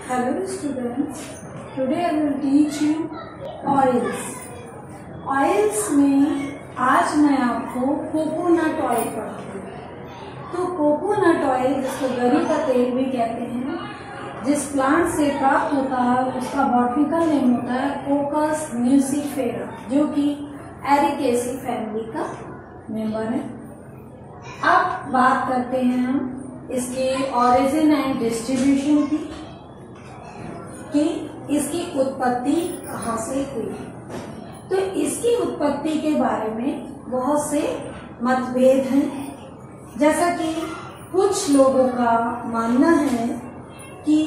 Hello students, today I will teach you oils. Oils में आज मैं आपको कोकोनट ऑयल पढ़ाऊंगी। तो कोकोनट ऑयल जिसको गरी का तेल भी कहते हैं, जिस प्लांट से प्राप्त होता है उसका बॉटनिकल नेम होता है कोकस न्यूसीफेरा, जो कि एरिकेसी फैमिली का मेंबर है। अब बात करते हैं हम इसके ओरिजिन एंड डिस्ट्रीब्यूशन की, कि इसकी उत्पत्ति कहाँ से हुई। तो इसकी उत्पत्ति के बारे में बहुत से मतभेद हैं। जैसा कि कुछ लोगों का मानना है कि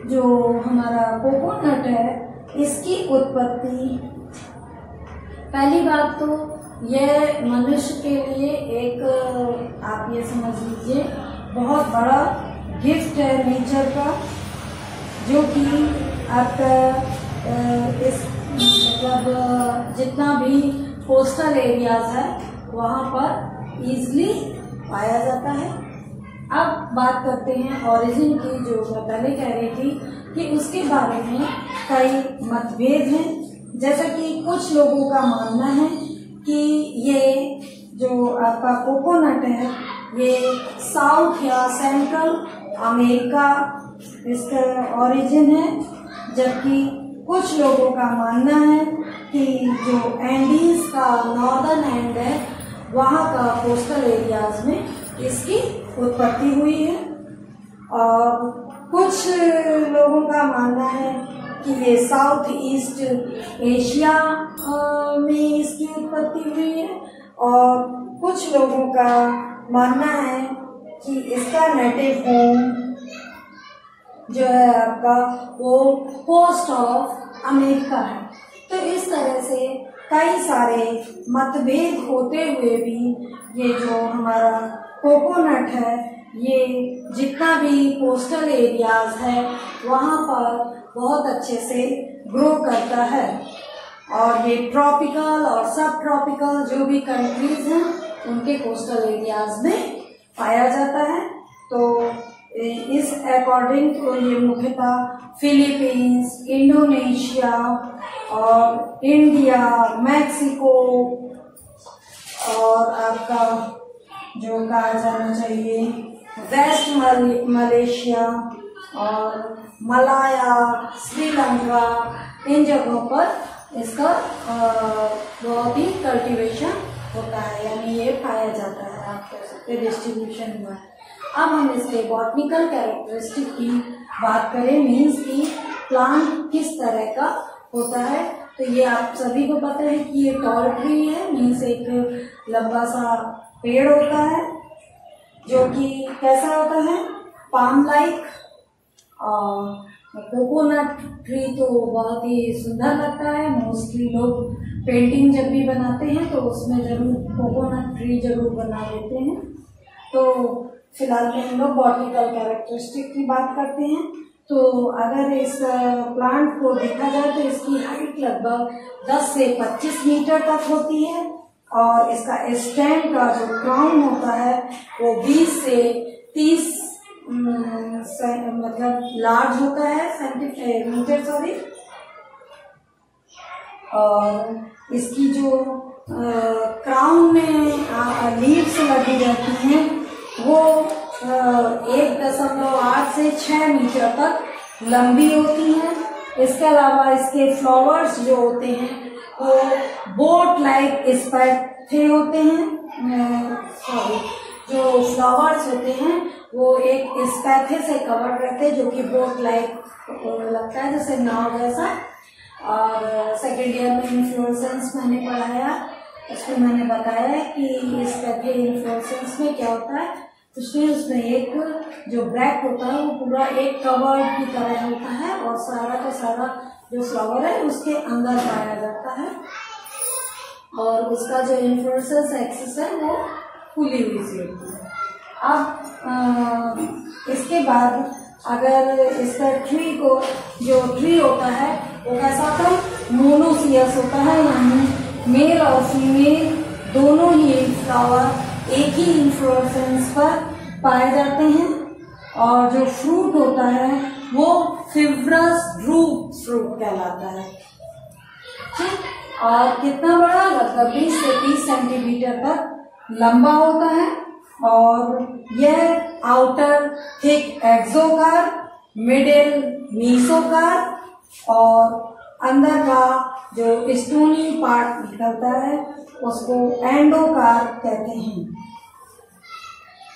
जो हमारा कोकोनट है इसकी उत्पत्ति, पहली बात तो यह मनुष्य के लिए एक, आप ये समझ लीजिए, बहुत बड़ा गिफ्ट है नेचर का, जो कि आपका इस मतलब जितना भी कोस्टल एरियाज है वहाँ पर इजीली पाया जाता है। अब बात करते हैं ओरिजिन की, जो मैं पहले कह रही थी कि उसके बारे में कई मतभेद हैं। जैसा कि कुछ लोगों का मानना है कि ये जो आपका कोकोनट है ये साउथ या सेंट्रल अमेरिका इसका ओरिजिन है, जबकि कुछ लोगों का मानना है कि जो एंडीज का नॉर्दर्न एंड है वहाँ का कोस्टल एरियाज में इसकी उत्पत्ति हुई है। और कुछ लोगों का मानना है कि ये साउथ ईस्ट एशिया में इसकी उत्पत्ति हुई है, और कुछ लोगों का मानना है कि इसका नेटिव होम जो है आपका वो कोस्ट ऑफ अमेरिका है। तो इस तरह से कई सारे मतभेद होते हुए भी ये जो हमारा कोकोनट है ये जितना भी कोस्टल एरियाज है वहाँ पर बहुत अच्छे से ग्रो करता है, और ये ट्रॉपिकल और सब ट्रॉपिकल जो भी कंट्रीज हैं उनके कोस्टल एरियाज में पाया जाता है। तो इस अकॉर्डिंग तो ये मुख्यतः फिलीपींस, इंडोनेशिया और इंडिया, मैक्सिको और आपका जो कहा जाना चाहिए वेस्ट मलेशिया और मलाया, श्रीलंका, इन जगहों पर इसका बहुत ही कल्टीवेशन होता है, यानी ये पाया जाता है, आप कह सकते हैं डिस्ट्रीब्यूशन हुआ है। अब हम इसके बॉटनिकल कैरेक्टरिस्टिक की बात करें, मीन्स की प्लांट किस तरह का होता है। तो ये आप सभी को पता है कि ये टॉल ट्री है, मीन्स एक लंबा सा पेड़ होता है जो कि कैसा होता है, पाम लाइक। और कोकोनट ट्री तो बहुत ही सुंदर लगता है, मोस्टली लोग पेंटिंग जब भी बनाते हैं तो उसमें जरूर कोकोनट ट्री जरूर बना देते हैं। तो फिलहाल में हम लोग बॉटनिकल कैरेक्टरिस्टिक की बात करते हैं। तो अगर इस प्लांट को देखा जाए तो इसकी हाइट लगभग 10 से 25 मीटर तक होती है, और इसका स्टेम का जो क्राउन होता है वो 20 से 30 मतलब लार्ज होता है सेंटीमीटर, सॉरी। और इसकी जो क्राउन में लीव्स लगी रहती हैं वो 1.8 से 6 मीटर तक लंबी होती हैं। इसके अलावा इसके फ्लावर्स जो होते हैं वो बोट लाइक स्पैथे होते हैं, सॉरी, जो फ्लावर्स होते हैं वो एक स्पैथे से कवर रहते हैं, जो कि बोट लाइक लगता है, जैसे नाव जैसा। और सेकेंड ईयर में इन्फ्लोरेसेंस मैंने पढ़ाया, उसमें मैंने बताया कि इस स्पैथे इन्फ्लोरेसेंस में क्या होता है। उसमें एक जो ब्रैक होता है वो पूरा एक कवर की तरह होता है, और सारा का सारा जो फ्लावर है उसके अंदर पाया जाता है, और उसका जो इन्फ्लोरेसेंस एक्सिस है वो खुली हुई सी होती है। अब इसके बाद अगर इसका ट्री को, जो ट्री होता है वो कैसा होता है, मोनोसियस होता है, यानी मेल और फीमेल दोनों ही फ्लावर एक ही इन्फ्लोरेसेंस पर पाए जाते हैं। और जो फ्रूट होता है वो फिब्रस ड्रूप फ्रूट कहलाता है। ठीक, और कितना बड़ा, लगभग 20 से 30 सेंटीमीटर तक लंबा होता है। और यह आउटर थिक एक्सोकार, मिडिल मीसोकार और अंदर का जो स्टोनी पार्ट निकलता है उसको एंडोकार कहते हैं।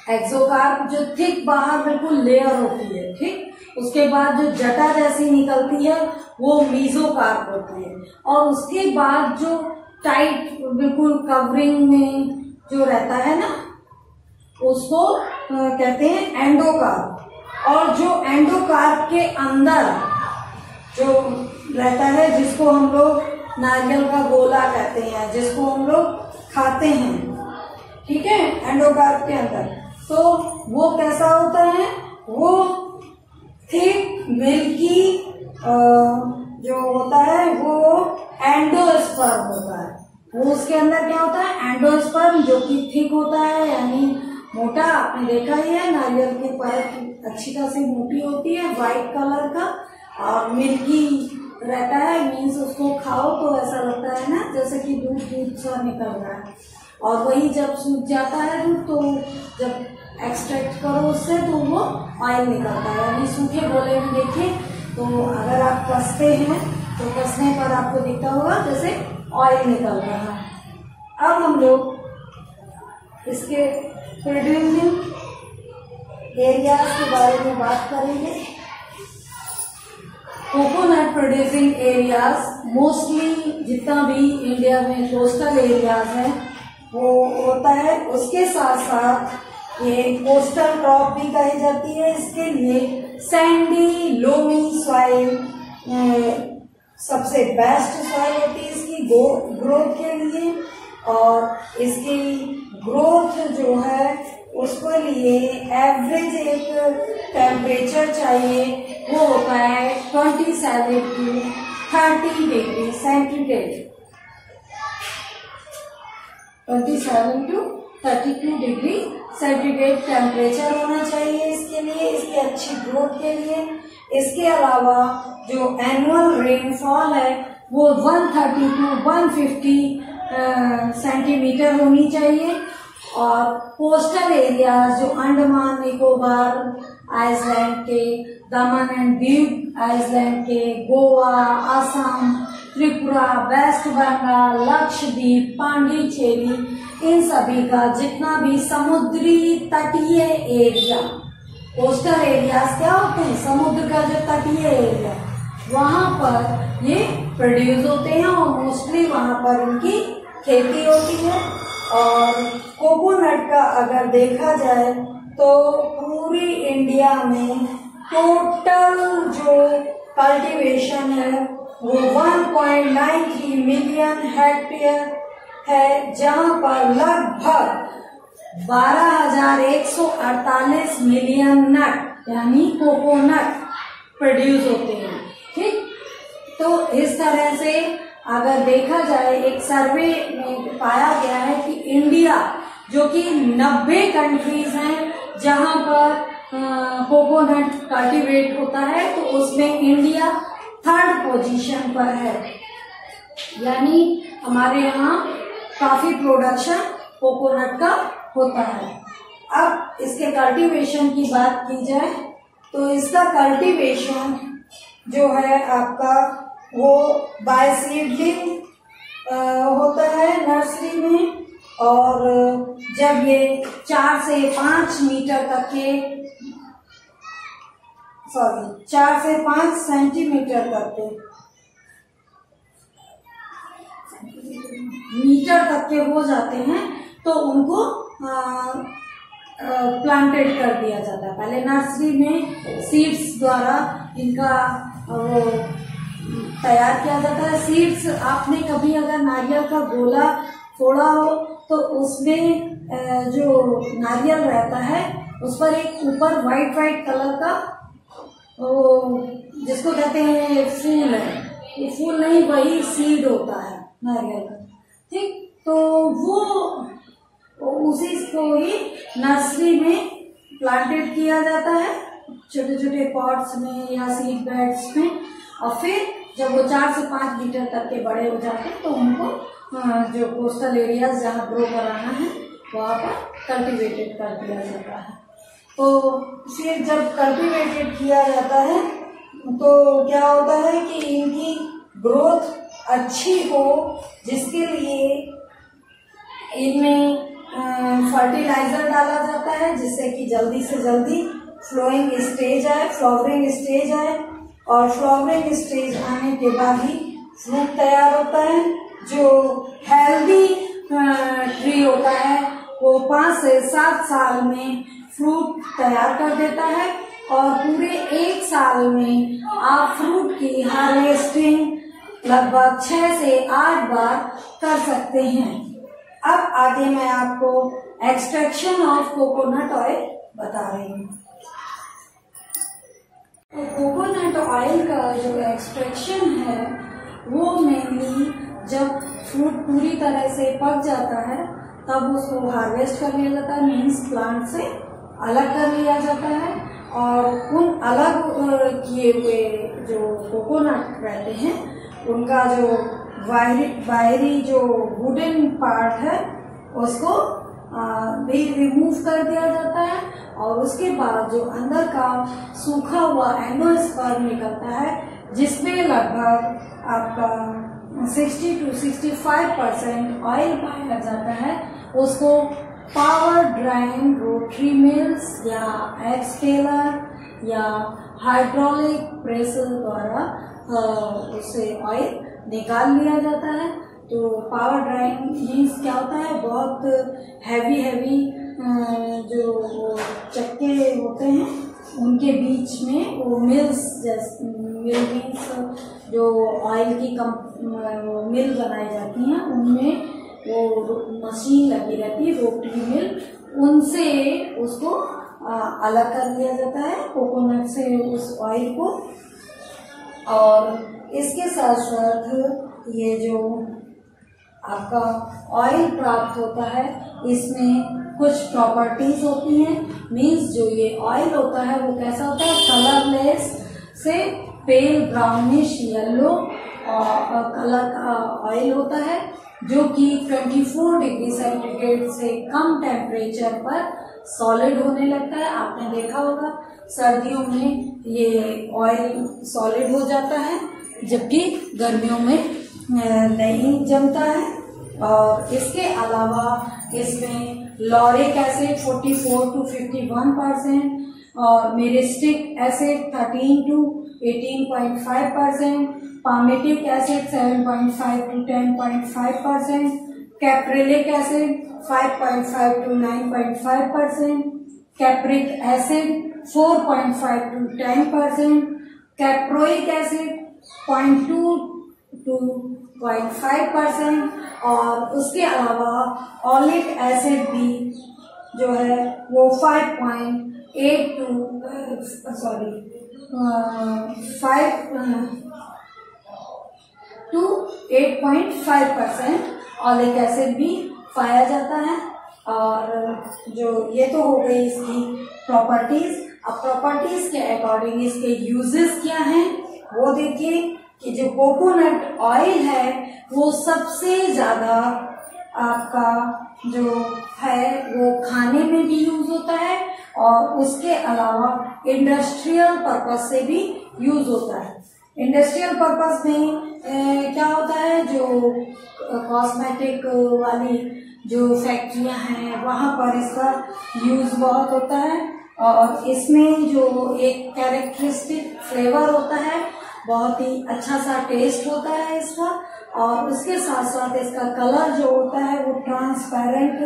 एक्सोकार जो थिक बाहर बिल्कुल लेयर होती है, ठीक, उसके बाद जो जटा जैसी निकलती है वो मीजोकार होती है, और उसके बाद जो टाइट बिल्कुल कवरिंग में जो रहता है ना उसको कहते हैं एंडोकार। और जो एंडोकार के अंदर जो रहता है जिसको हम लोग नारियल का गोला कहते हैं, जिसको हम लोग खाते हैं, ठीक है, एंडोकार्प के अंदर, तो वो कैसा होता है, वो थिक मिल्की जो होता है वो एंडोस्पर्म होता है। वो उसके अंदर क्या होता है, एंडोस्पर्म, जो कि थिक होता है, यानी मोटा। आपने देखा ही है नारियल की परत अच्छी खासी मोटी होती है, व्हाइट कलर का, और मिल्की रहता है, मीन्स उसको खाओ तो ऐसा लगता है ना जैसे कि दूध दूध सा निकल रहा है। और वही जब सूख जाता है दूध तो जब एक्सट्रैक्ट करो उससे तो वो ऑयल निकलता है, यानी सूखे गोले में देखिए तो अगर आप कसते हैं तो कसने पर आपको दिखता होगा जैसे ऑयल निकल रहा है। अब हम लोग इसके प्रोड्यूसिंग एरियाज के बारे में बात करेंगे। कोकोनट प्रोड्यूसिंग एरियाज मोस्टली जितना भी इंडिया में कोस्टल एरियाज है वो होता है। उसके साथ साथ ये कोस्टल क्रॉप भी कही जाती है। इसके लिए सैंडी लोमी सॉइल सबसे बेस्ट सॉइल होती है इसकी ग्रोथ के लिए, और इसकी ग्रोथ जो है उसके लिए एवरेज एक टेम्परेचर चाहिए, वो होता है 27 to 30 degree centigrade. 27 to 32 degree centigrade temperature होना चाहिए इसके लिए, इसकी अच्छी ग्रोथ के लिए। इसके अलावा जो एनुअल रेनफॉल है वो 130 to 150 सेंटीमीटर होनी चाहिए। और कोस्टल एरियाज जो अंडमान निकोबार आइलैंड के, दमन एंड दीव आइलैंड के, गोवा, असम, त्रिपुरा, वेस्ट बंगाल, लक्षद्वीप, पांडिचेरी, इन सभी का जितना भी समुद्री तटीय एरिया, कोस्टल एरियाज क्या होते हैं, समुद्र का जो तटीय एरिया, वहां पर ये प्रोड्यूस होते हैं और मोस्टली वहां पर उनकी खेती होती है। और कोकोनट का अगर देखा जाए तो पूरी इंडिया में टोटल जो कल्टीवेशन है वो 1.93 मिलियन हेक्टेयर है, जहां पर लगभग 12,148 मिलियन नट यानी कोकोनट प्रोड्यूस होते हैं। ठीक, तो इस तरह से अगर देखा जाए एक सर्वे में पाया गया है कि इंडिया जो कि 90 कंट्रीज हैं जहां पर कोकोनट कल्टीवेट होता है, तो उसमें इंडिया 3rd पोजीशन पर है, यानी हमारे यहाँ काफी प्रोडक्शन कोकोनट का होता है। अब इसके कल्टीवेशन की बात की जाए तो इसका कल्टीवेशन जो है आपका वो बाय सीडलिंग होता है नर्सरी में, और जब ये 4 से 5 मीटर तक के 4 से 5 सेंटीमीटर तक के मीटर तक के हो जाते हैं तो उनको प्लांटेड कर दिया जाता है। पहले नर्सरी में सीड्स द्वारा इनका वो तैयार किया जाता है। सीड्स आपने कभी अगर नारियल का गोला फोड़ा हो तो उसमें जो नारियल रहता है उस पर एक ऊपर व्हाइट कलर का वो जिसको कहते हैं फूल है, ये फूल नहीं वही सीड होता है नारियल का। ठीक, तो वो उसी को ही नर्सरी में प्लांटेड किया जाता है छोटे छोटे पॉट्स में या सीड बेड्स में, और फिर जब वो 4 से 5 लीटर तक के बड़े हो जाते हैं तो उनको जो कोस्टल एरियाज जहाँ ग्रो कराना है वहाँ पर कल्टीवेटेड कर दिया जाता है। तो फिर जब कल्टीवेटेड किया जाता है तो क्या होता है कि इनकी ग्रोथ अच्छी हो, जिसके लिए इनमें फर्टिलाइजर डाला जाता है जिससे कि जल्दी से जल्दी फ्लोइंग स्टेज आए, फ्लावरिंग स्टेज आए, और फ्लावरिंग स्टेज आने के बाद ही फ्रूट तैयार होता है। जो हेल्दी ट्री होता है वो 5 से 7 साल में फ्रूट तैयार कर देता है, और पूरे 1 साल में आप फ्रूट की हार्वेस्टिंग लगभग 6 से 8 बार कर सकते हैं। अब आगे मैं आपको एक्सट्रैक्शन ऑफ कोकोनट ऑयल बता रही हूँ। तो कोकोनट ऑयल का जो एक्सट्रैक्शन है वो मेनली जब फ्रूट पूरी तरह से पक जाता है तब उसको हार्वेस्ट कर लिया जाता है, मीन्स प्लांट से अलग कर लिया जाता है, और उन अलग किए हुए जो कोकोनट रहते हैं उनका जो बाहरी जो वुडन पार्ट है उसको भी रिमूव कर दिया जाता है, और उसके बाद जो अंदर का सूखा हुआ एंडोस्पर्म निकलता है जिसमें लगभग आपका 60 to 65% ऑयल पाया जाता है, उसको पावर ड्राइंग रोटरी मिल्स या एक्सकेलर या हाइड्रोलिक प्रेसर द्वारा उससे ऑयल निकाल लिया जाता है। तो पावर ड्राइंग मीन्स क्या होता है, बहुत हैवी जो चक्के होते हैं उनके बीच में वो मिल्स, जैसे मिल मीन्स जो ऑयल की मिल बनाई जाती हैं उनमें वो मशीन लगी रहती है, रोटरी मिल, उनसे उसको अलग कर लिया जाता है कोकोनट से उस ऑयल को। और इसके साथ साथ ये जो आपका ऑयल प्राप्त होता है इसमें कुछ प्रॉपर्टीज होती हैं, मीन्स जो ये ऑयल होता है वो कैसा होता है, कलरलेस से पेल ब्राउनिश येलो कलर का ऑयल होता है, जो कि 24 डिग्री सेंटीग्रेड से कम टेम्परेचर पर सॉलिड होने लगता है। आपने देखा होगा सर्दियों में ये ऑयल सॉलिड हो जाता है जबकि गर्मियों में नहीं जमता है। और इसके अलावा इसमें लॉरिक एसिड 44 to 51% और meristic acid 13 to 18.5%, palmitic acid 7.5 to 10.5%, caprylic acid 5.5 to 9.5%, कैप्रिक acid 4.5 to 10%, caproic acid 0.2 to 0.5%, और उसके अलावा ऑलिक एसिड भी जो है वो 5.8 to 8.5% ऑलिक एसिड भी पाया जाता है। और जो ये तो हो गई इसकी प्रॉपर्टीज। अब प्रॉपर्टीज के अकॉर्डिंग इसके यूजेस क्या हैं वो देखिए कि जो कोकोनट ऑयल है वो सबसे ज्यादा आपका जो है वो खाने में भी यूज होता है, और उसके अलावा इंडस्ट्रियल पर्पस से भी यूज होता है। इंडस्ट्रियल पर्पस में क्या होता है, जो कॉस्मेटिक वाली जो फैक्ट्रियां हैं वहां पर इसका यूज बहुत होता है, और इसमें जो एक कैरेक्टरिस्टिक फ्लेवर होता है, बहुत ही अच्छा सा टेस्ट होता है इसका, और उसके साथ साथ इसका कलर जो होता है वो ट्रांसपेरेंट,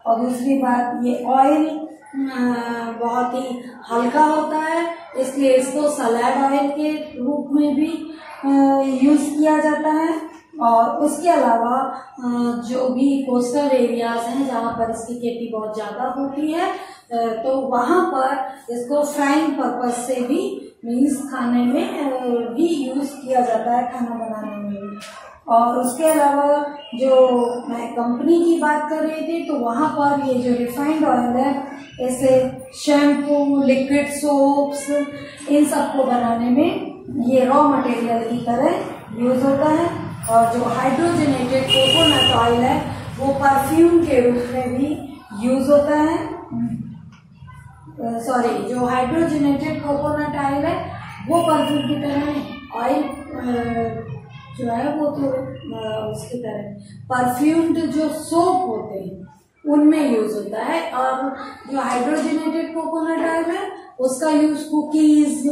और दूसरी बात ये ऑयल बहुत ही हल्का होता है, इसलिए इसको सलाद ऑयल के रूप में भी यूज किया जाता है। और उसके अलावा जो भी कोस्टल एरियाज हैं जहाँ पर इसकी खेती बहुत ज्यादा होती है तो वहां पर इसको फ्राइंग पर्पज से भी मीन्स खाने में भी यूज किया जाता है, खाना बनाने में भी। और उसके अलावा जो मैं कंपनी की बात कर रही थी तो वहाँ पर ये जो रिफाइंड ऑयल है ऐसे शैम्पू, लिक्विड सोप्स, इन सबको बनाने में ये रॉ मटेरियल की तरह यूज होता है। और जो हाइड्रोजनेटेड कोकोनट ऑयल है वो परफ्यूम के रूप में भी यूज होता है। जो हाइड्रोजनेटेड कोकोनट ऑयल है वो परफ्यूम की तरह नहीं, ऑयल जो है वो तो उसकी तरह परफ्यूम्ड जो सोप होते हैं उनमें यूज होता है। और जो हाइड्रोजनेटेड कोकोनट ऑयल है उसका यूज कुकीज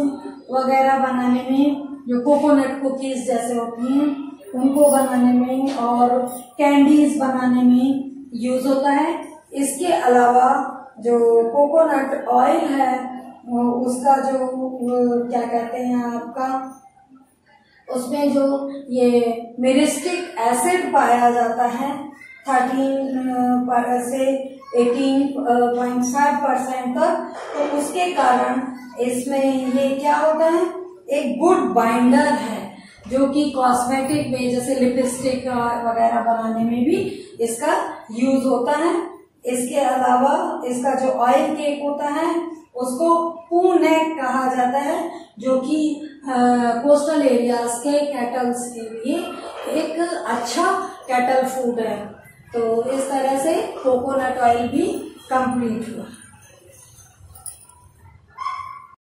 वगैरह बनाने में, जो कोकोनट कुकीज जैसे होती हैं उनको बनाने में और कैंडीज बनाने में यूज होता है। इसके अलावा जो कोकोनट ऑयल है उसका जो क्या कहते हैं आपका, उसमें जो ये मिरिस्टिक एसिड पाया जाता है 13 से 18.5% तक, तो उसके कारण इसमें ये क्या होता है, एक गुड बाइंडर है जो कि कॉस्मेटिक में जैसे लिपस्टिक वगैरह बनाने में भी इसका यूज होता है। इसके अलावा इसका जो ऑयल केक होता है उसको पू नेक कहा जाता है, जो कि कोस्टल एरियाज के कैटल्स के लिए एक अच्छा कैटल फूड है। तो इस तरह से कोकोनट ऑयल भी कंप्लीट हुआ।